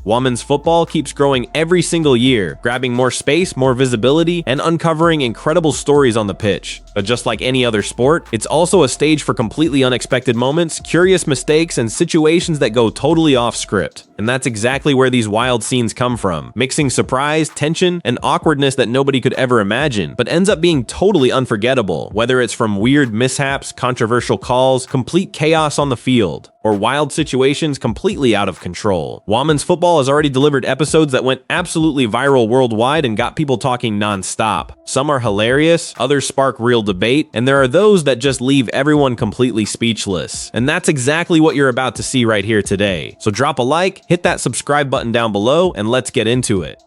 Women's football keeps growing every single year, grabbing more space, more visibility, and uncovering incredible stories on the pitch. But just like any other sport, it's also a stage for completely unexpected moments, curious mistakes, and situations that go totally off script. And that's exactly where these wild scenes come from, mixing surprise, tension, and awkwardness that nobody could ever imagine, but ends up being totally unforgettable, whether it's from weird mishaps, controversial calls, complete chaos on the field, or wild situations completely out of control. Women's football has already delivered episodes that went absolutely viral worldwide and got people talking non-stop. Some are hilarious, others spark real debate, and there are those that just leave everyone completely speechless. And that's exactly what you're about to see right here today. So drop a like, hit that subscribe button down below, and let's get into it.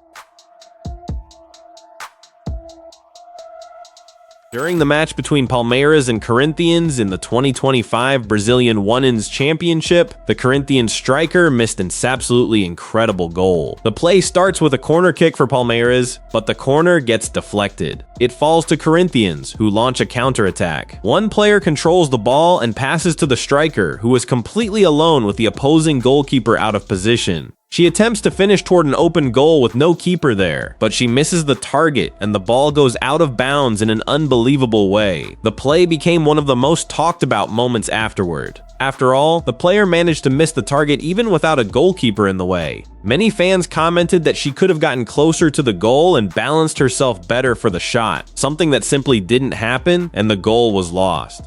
During the match between Palmeiras and Corinthians in the 2025 Brazilian Women's Championship, the Corinthians striker missed an absolutely incredible goal. The play starts with a corner kick for Palmeiras, but the corner gets deflected. It falls to Corinthians, who launch a counterattack. One player controls the ball and passes to the striker, who is completely alone with the opposing goalkeeper out of position. She attempts to finish toward an open goal with no keeper there, but she misses the target and the ball goes out of bounds in an unbelievable way. The play became one of the most talked about moments afterward. After all, the player managed to miss the target even without a goalkeeper in the way. Many fans commented that she could have gotten closer to the goal and balanced herself better for the shot, something that simply didn't happen, and the goal was lost.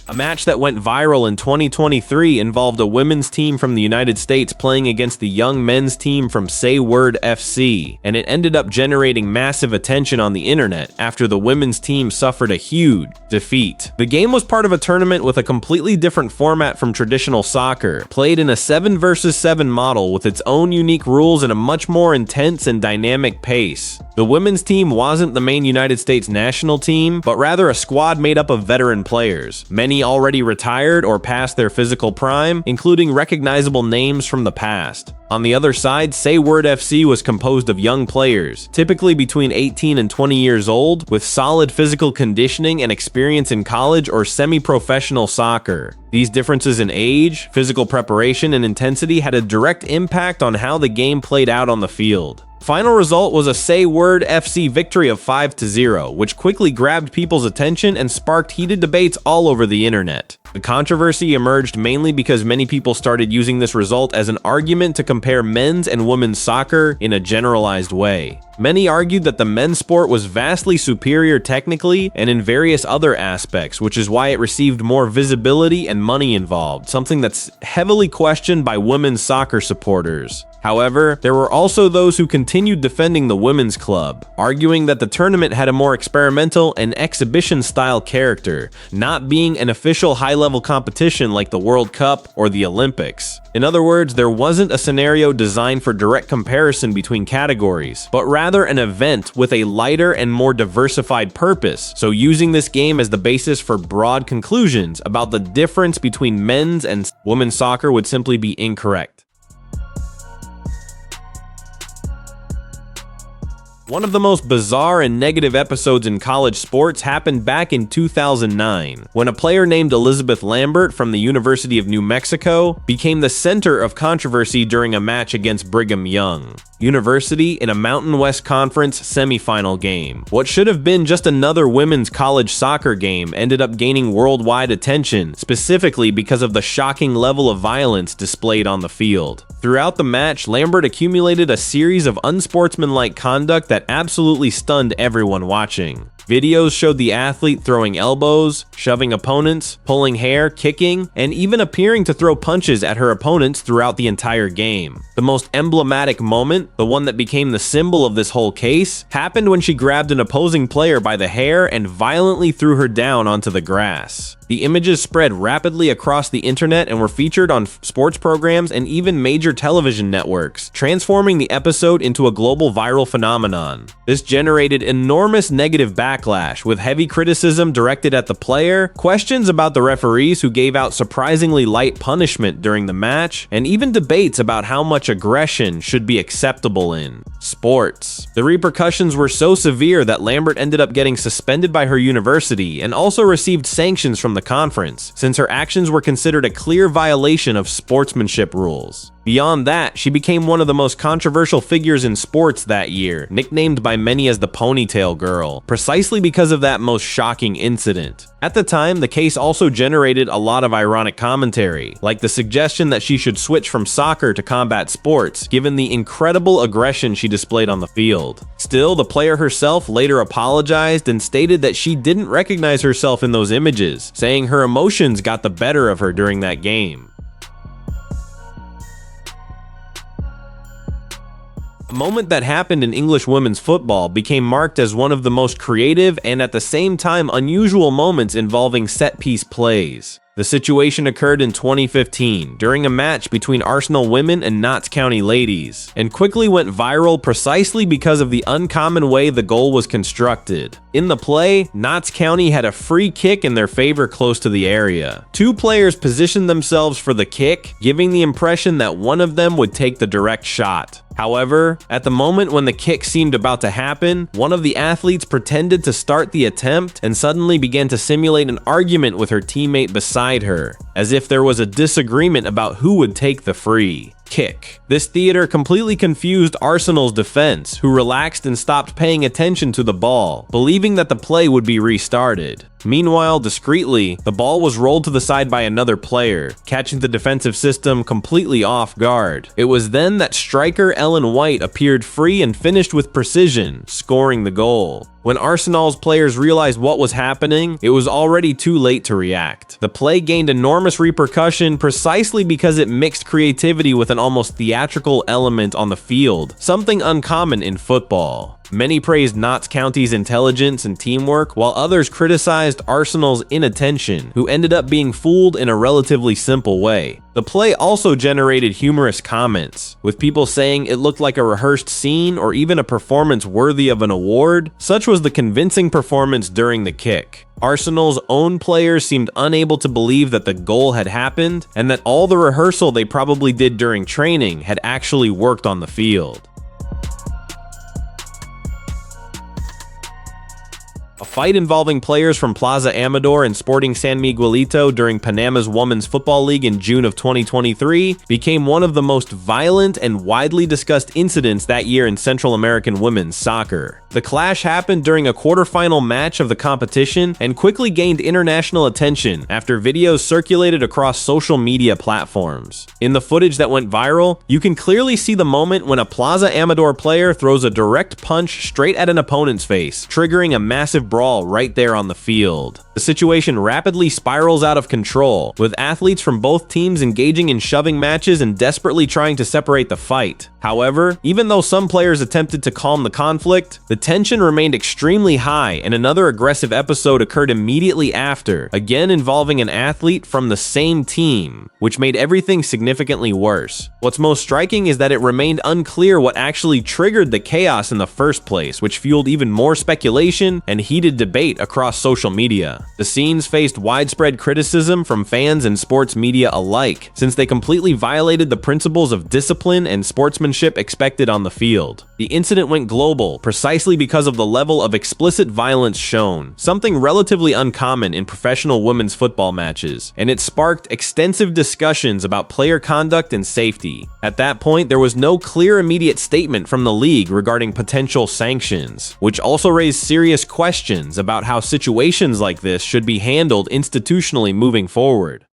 A match that went viral in 2023 involved a women's team from the United States playing against the young men's team from Say Word FC, and it ended up generating massive attention on the internet after the women's team suffered a huge defeat. The game was part of a tournament with a completely different format from traditional soccer, played in a 7 versus 7 model with its own unique rules and a much more intense and dynamic pace. The women's team wasn't the main United States national team, but rather a squad made up of veteran players, many already retired or past their physical prime, including recognizable names from the past. On the other side, Say Word FC was composed of young players, typically between 18 and 20 years old, with solid physical conditioning and experience in college or semi-professional soccer. These differences in age, physical preparation, and intensity had a direct impact on how the game played out on the field. Final result was a Say Word FC victory of 5-0, which quickly grabbed people's attention and sparked heated debates all over the internet. The controversy emerged mainly because many people started using this result as an argument to compare men's and women's soccer in a generalized way. Many argued that the men's sport was vastly superior technically and in various other aspects, which is why it received more visibility and money involved, something that's heavily questioned by women's soccer supporters. However, there were also those who continued defending the women's club, arguing that the tournament had a more experimental and exhibition-style character, not being an official high-level competition like the World Cup or the Olympics. In other words, there wasn't a scenario designed for direct comparison between categories, but rather an event with a lighter and more diversified purpose, so using this game as the basis for broad conclusions about the difference between men's and women's soccer would simply be incorrect. One of the most bizarre and negative episodes in college sports happened back in 2009, when a player named Elizabeth Lambert from the University of New Mexico became the center of controversy during a match against Brigham Young University in a Mountain West Conference semifinal game. What should have been just another women's college soccer game ended up gaining worldwide attention, specifically because of the shocking level of violence displayed on the field. Throughout the match, Lambert accumulated a series of unsportsmanlike conduct that absolutely stunned everyone watching. Videos showed the athlete throwing elbows, shoving opponents, pulling hair, kicking, and even appearing to throw punches at her opponents throughout the entire game. The most emblematic moment, the one that became the symbol of this whole case, happened when she grabbed an opposing player by the hair and violently threw her down onto the grass. The images spread rapidly across the internet and were featured on sports programs and even major television networks, transforming the episode into a global viral phenomenon. This generated enormous negative backlash, with heavy criticism directed at the player, questions about the referees who gave out surprisingly light punishment during the match, and even debates about how much aggression should be acceptable in sports. The repercussions were so severe that Lambert ended up getting suspended by her university and also received sanctions from the the conference, since her actions were considered a clear violation of sportsmanship rules. Beyond that, she became one of the most controversial figures in sports that year, nicknamed by many as the Ponytail Girl, precisely because of that most shocking incident. At the time, the case also generated a lot of ironic commentary, like the suggestion that she should switch from soccer to combat sports, given the incredible aggression she displayed on the field. Still, the player herself later apologized and stated that she didn't recognize herself in those images, saying her emotions got the better of her during that game. A moment that happened in English women's football became marked as one of the most creative and at the same time unusual moments involving set-piece plays. The situation occurred in 2015 during a match between Arsenal women and Notts County ladies, and quickly went viral precisely because of the uncommon way the goal was constructed. In the play, Notts County had a free kick in their favor close to the area. Two players positioned themselves for the kick, giving the impression that one of them would take the direct shot. However, at the moment when the kick seemed about to happen, one of the athletes pretended to start the attempt and suddenly began to simulate an argument with her teammate beside her, as if there was a disagreement about who would take the free kick. This theater completely confused Arsenal's defense, who relaxed and stopped paying attention to the ball, believing that the play would be restarted. Meanwhile, discreetly, the ball was rolled to the side by another player, catching the defensive system completely off guard. It was then that striker Ellen White appeared free and finished with precision, scoring the goal. When Arsenal's players realized what was happening, it was already too late to react. The play gained enormous repercussion precisely because it mixed creativity with an almost theatrical element on the field, something uncommon in football. Many praised Notts County's intelligence and teamwork, while others criticized Arsenal's inattention, who ended up being fooled in a relatively simple way. The play also generated humorous comments, with people saying it looked like a rehearsed scene or even a performance worthy of an award. Such was the convincing performance during the kick. Arsenal's own players seemed unable to believe that the goal had happened, and that all the rehearsal they probably did during training had actually worked on the field. A fight involving players from Plaza Amador and Sporting San Miguelito during Panama's Women's Football League in June of 2023 became one of the most violent and widely discussed incidents that year in Central American women's soccer. The clash happened during a quarterfinal match of the competition and quickly gained international attention after videos circulated across social media platforms. In the footage that went viral, you can clearly see the moment when a Plaza Amador player throws a direct punch straight at an opponent's face, triggering a massive brawl right there on the field. The situation rapidly spirals out of control, with athletes from both teams engaging in shoving matches and desperately trying to separate the fight. However, even though some players attempted to calm the conflict, the tension remained extremely high, and another aggressive episode occurred immediately after, again involving an athlete from the same team, which made everything significantly worse. What's most striking is that it remained unclear what actually triggered the chaos in the first place, which fueled even more speculation and heated debate across social media. The scenes faced widespread criticism from fans and sports media alike, since they completely violated the principles of discipline and sportsmanship expected on the field. The incident went global precisely because of the level of explicit violence shown, something relatively uncommon in professional women's football matches, and it sparked extensive discussions about player conduct and safety. At that point, there was no clear immediate statement from the league regarding potential sanctions, which also raised serious questions about how situations like this should be handled institutionally moving forward.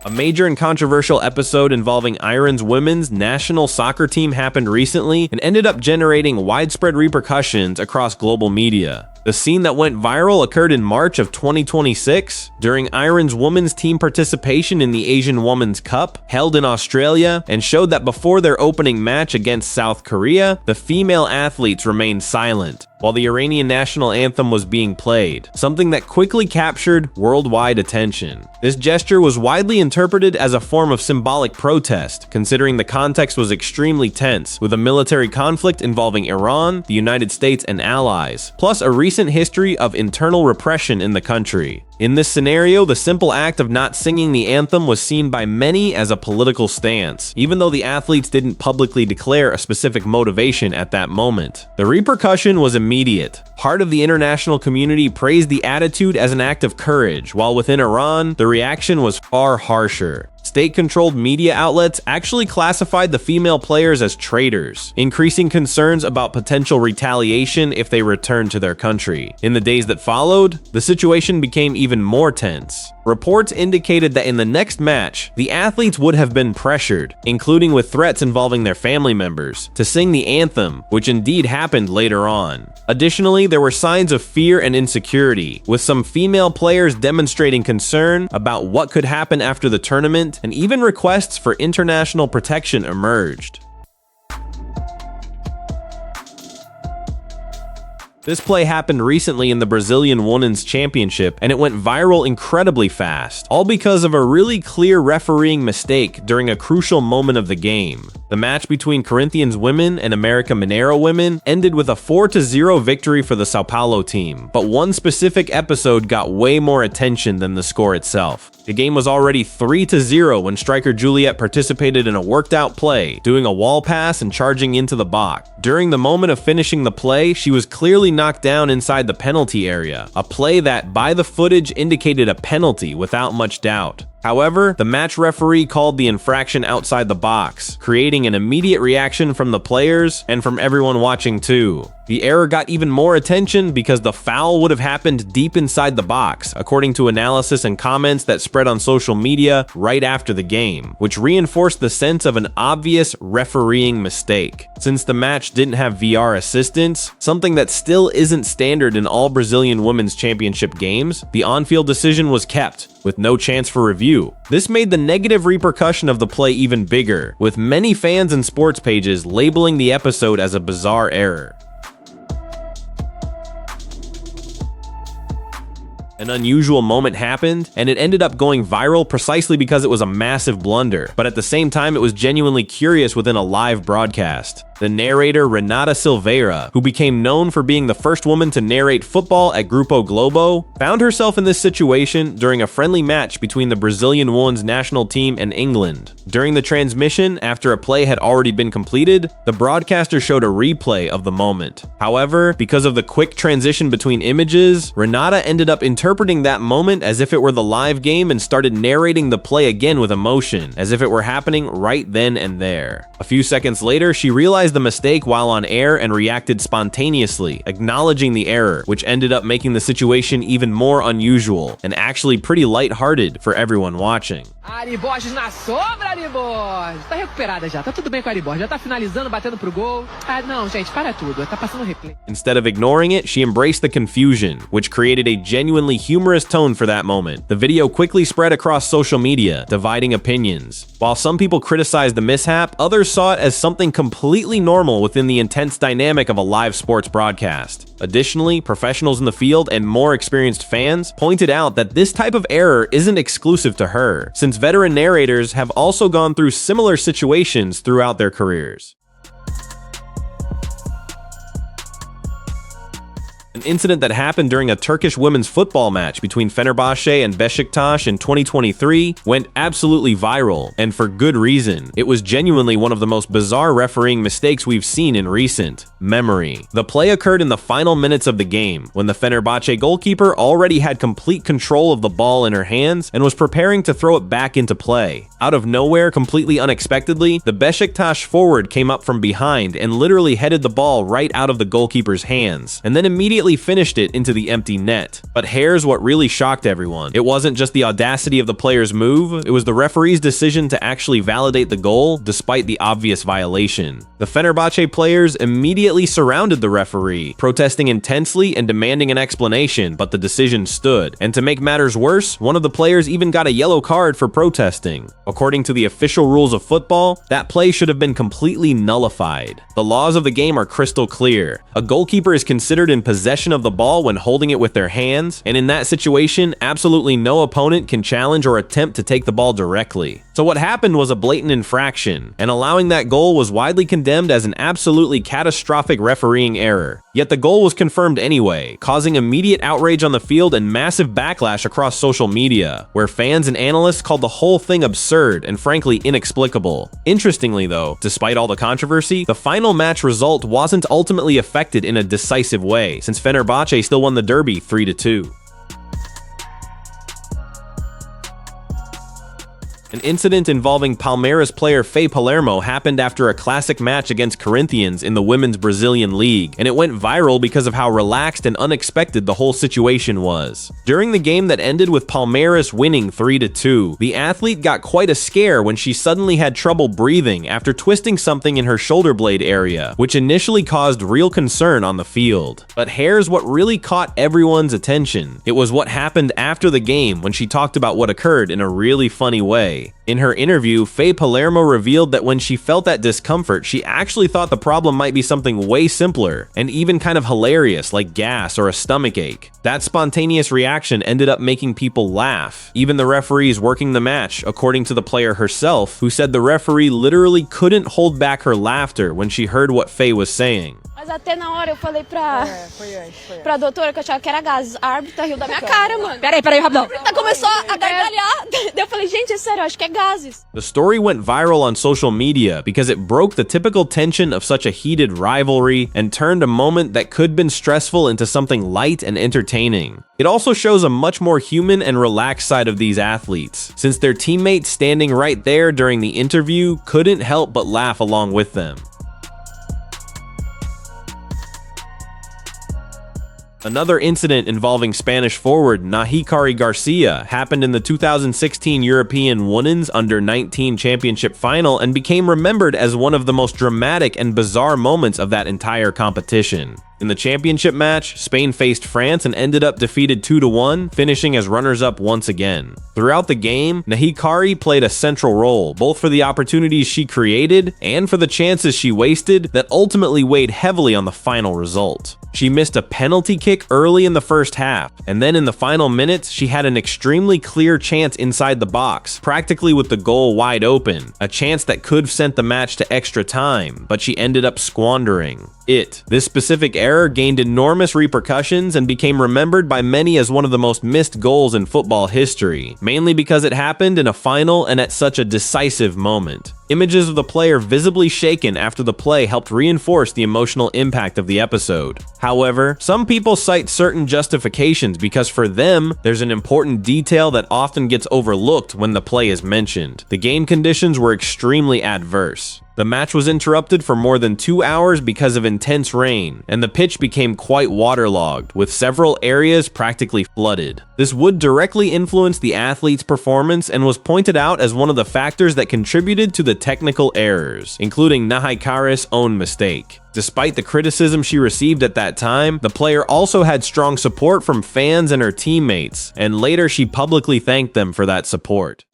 A major and controversial episode involving Iran's women's national soccer team happened recently and ended up generating widespread repercussions across global media. The scene that went viral occurred in March of 2026 during Iran's women's team participation in the Asian Women's Cup held in Australia, and showed that before their opening match against South Korea, the female athletes remained silent while the Iranian national anthem was being played, something that quickly captured worldwide attention. This gesture was widely interpreted as a form of symbolic protest, considering the context was extremely tense, with a military conflict involving Iran, the United States, and allies, plus a recent recent history of internal repression in the country. In this scenario, the simple act of not singing the anthem was seen by many as a political stance, even though the athletes didn't publicly declare a specific motivation at that moment. The repercussion was immediate. Part of the international community praised the attitude as an act of courage, while within Iran, the reaction was far harsher. State-controlled media outlets actually classified the female players as traitors, increasing concerns about potential retaliation if they returned to their country. In the days that followed, the situation became even more tense. Reports indicated that in the next match, the athletes would have been pressured, including with threats involving their family members, to sing the anthem, which indeed happened later on. Additionally, there were signs of fear and insecurity, with some female players demonstrating concern about what could happen after the tournament, and even requests for international protection emerged. This play happened recently in the Brazilian Women's Championship, and it went viral incredibly fast, all because of a really clear refereeing mistake during a crucial moment of the game. The match between Corinthians women and América Mineiro women ended with a 4-0 victory for the Sao Paulo team, but one specific episode got way more attention than the score itself. The game was already 3-0 when striker Juliet participated in a worked-out play, doing a wall pass and charging into the box. During the moment of finishing the play, she was clearly knocked down inside the penalty area, a play that, by the footage, indicated a penalty without much doubt. However, the match referee called the infraction outside the box, creating an immediate reaction from the players and from everyone watching too. The error got even more attention because the foul would have happened deep inside the box, according to analysis and comments that spread on social media right after the game, which reinforced the sense of an obvious refereeing mistake. Since the match didn't have VR assistance, something that still isn't standard in all Brazilian Women's Championship games, the on-field decision was kept, with no chance for review. This made the negative repercussion of the play even bigger, with many fans and sports pages labeling the episode as a bizarre error. An unusual moment happened, and it ended up going viral precisely because it was a massive blunder, but at the same time it was genuinely curious within a live broadcast. The narrator Renata Silveira, who became known for being the first woman to narrate football at Grupo Globo, found herself in this situation during a friendly match between the Brazilian women's national team and England. During the transmission, after a play had already been completed, the broadcaster showed a replay of the moment. However, because of the quick transition between images, Renata ended up interpreting that moment as if it were the live game and started narrating the play again with emotion, as if it were happening right then and there. A few seconds later, she realized the mistake while on air and reacted spontaneously, acknowledging the error, which ended up making the situation even more unusual and actually pretty lighthearted for everyone watching. Ari Borges na sobra, Ari Borges. Tá recuperada já. Tá tudo bem com a Ari Borges. Já tá finalizando, batendo pro gol. Ah, não, gente, para tudo. Tá passando replay. Instead of ignoring it, she embraced the confusion, which created a genuinely humorous tone for that moment. The video quickly spread across social media, dividing opinions. While some people criticized the mishap, others saw it as something completely normal within the intense dynamic of a live sports broadcast. Additionally, professionals in the field and more experienced fans pointed out that this type of error isn't exclusive to her, since veteran narrators have also gone through similar situations throughout their careers. An incident that happened during a Turkish women's football match between Fenerbahce and Beşiktaş in 2023 went absolutely viral, and for good reason. It was genuinely one of the most bizarre refereeing mistakes we've seen in recent memory. The play occurred in the final minutes of the game, when the Fenerbahce goalkeeper already had complete control of the ball in her hands and was preparing to throw it back into play. Out of nowhere, completely unexpectedly, the Beşiktaş forward came up from behind and literally headed the ball right out of the goalkeeper's hands, and then immediately finished it into the empty net. But here's what really shocked everyone. It wasn't just the audacity of the player's move, it was the referee's decision to actually validate the goal despite the obvious violation. The Fenerbahce players immediately surrounded the referee, protesting intensely and demanding an explanation, but the decision stood. And to make matters worse, one of the players even got a yellow card for protesting. According to the official rules of football, that play should have been completely nullified. The laws of the game are crystal clear. A goalkeeper is considered in possession possession of the ball when holding it with their hands, and in that situation, absolutely no opponent can challenge or attempt to take the ball directly. So what happened was a blatant infraction, and allowing that goal was widely condemned as an absolutely catastrophic refereeing error. Yet the goal was confirmed anyway, causing immediate outrage on the field and massive backlash across social media, where fans and analysts called the whole thing absurd and frankly inexplicable. Interestingly though, despite all the controversy, the final match result wasn't ultimately affected in a decisive way, since Fenerbahce still won the derby 3-2. An incident involving Palmeiras player Fei Palermo happened after a classic match against Corinthians in the Women's Brazilian League, and it went viral because of how relaxed and unexpected the whole situation was. During the game that ended with Palmeiras winning 3-2, the athlete got quite a scare when she suddenly had trouble breathing after twisting something in her shoulder blade area, which initially caused real concern on the field. But here's what really caught everyone's attention. It was what happened after the game when she talked about what occurred in a really funny way. In her interview, Fei Palermo revealed that when she felt that discomfort, she actually thought the problem might be something way simpler, and even kind of hilarious like gas or a stomachache. That spontaneous reaction ended up making people laugh, even the referees working the match, according to the player herself, who said the referee literally couldn't hold back her laughter when she heard what Fei was saying. Mas até na hora eu falei pra doutora que eu achava que era gases. A árbitra riu da minha cara, mano. Peraí, rapidão. A árbitra começou a gargalhar. Eu falei, gente, é sério, eu acho que é gases. The story went viral on social media because it broke the typical tension of such a heated rivalry and turned a moment that could have been stressful into something light and entertaining. It also shows a much more human and relaxed side of these athletes, since their teammates standing right there during the interview couldn't help but laugh along with them. Another incident involving Spanish forward Nahikari Garcia happened in the 2016 European Women's Under-19 Championship final and became remembered as one of the most dramatic and bizarre moments of that entire competition. In the championship match, Spain faced France and ended up defeated 2-1, finishing as runners-up once again. Throughout the game, Nahikari played a central role, both for the opportunities she created and for the chances she wasted that ultimately weighed heavily on the final result. She missed a penalty kick early in the first half, and then in the final minutes, she had an extremely clear chance inside the box, practically with the goal wide open, a chance that could have sent the match to extra time, but she ended up squandering it. This specific error gained enormous repercussions and became remembered by many as one of the most missed goals in football history, mainly because it happened in a final and at such a decisive moment. Images of the player visibly shaken after the play helped reinforce the emotional impact of the episode. However, some people cite certain justifications because for them, there's an important detail that often gets overlooked when the play is mentioned. The game conditions were extremely adverse. The match was interrupted for more than 2 hours because of intense rain, and the pitch became quite waterlogged, with several areas practically flooded. This would directly influence the athlete's performance and was pointed out as one of the factors that contributed to the technical errors, including Nahikari's own mistake. Despite the criticism she received at that time, the player also had strong support from fans and her teammates, and later she publicly thanked them for that support.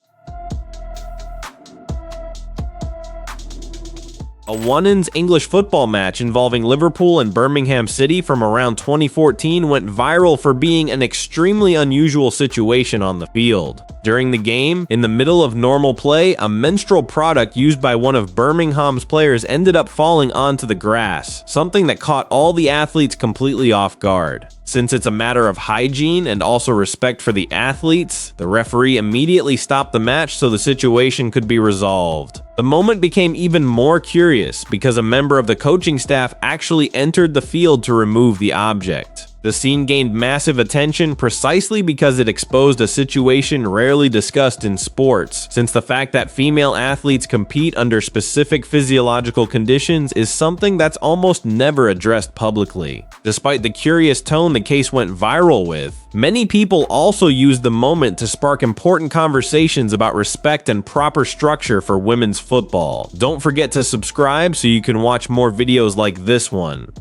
A women's English football match involving Liverpool and Birmingham City from around 2014 went viral for being an extremely unusual situation on the field. During the game, in the middle of normal play, a menstrual product used by one of Birmingham's players ended up falling onto the grass, something that caught all the athletes completely off guard. Since it's a matter of hygiene and also respect for the athletes, the referee immediately stopped the match so the situation could be resolved. The moment became even more curious because a member of the coaching staff actually entered the field to remove the object. The scene gained massive attention precisely because it exposed a situation rarely discussed in sports, since the fact that female athletes compete under specific physiological conditions is something that's almost never addressed publicly. Despite the curious tone the case went viral with, many people also used the moment to spark important conversations about respect and proper structure for women's football. Don't forget to subscribe so you can watch more videos like this one.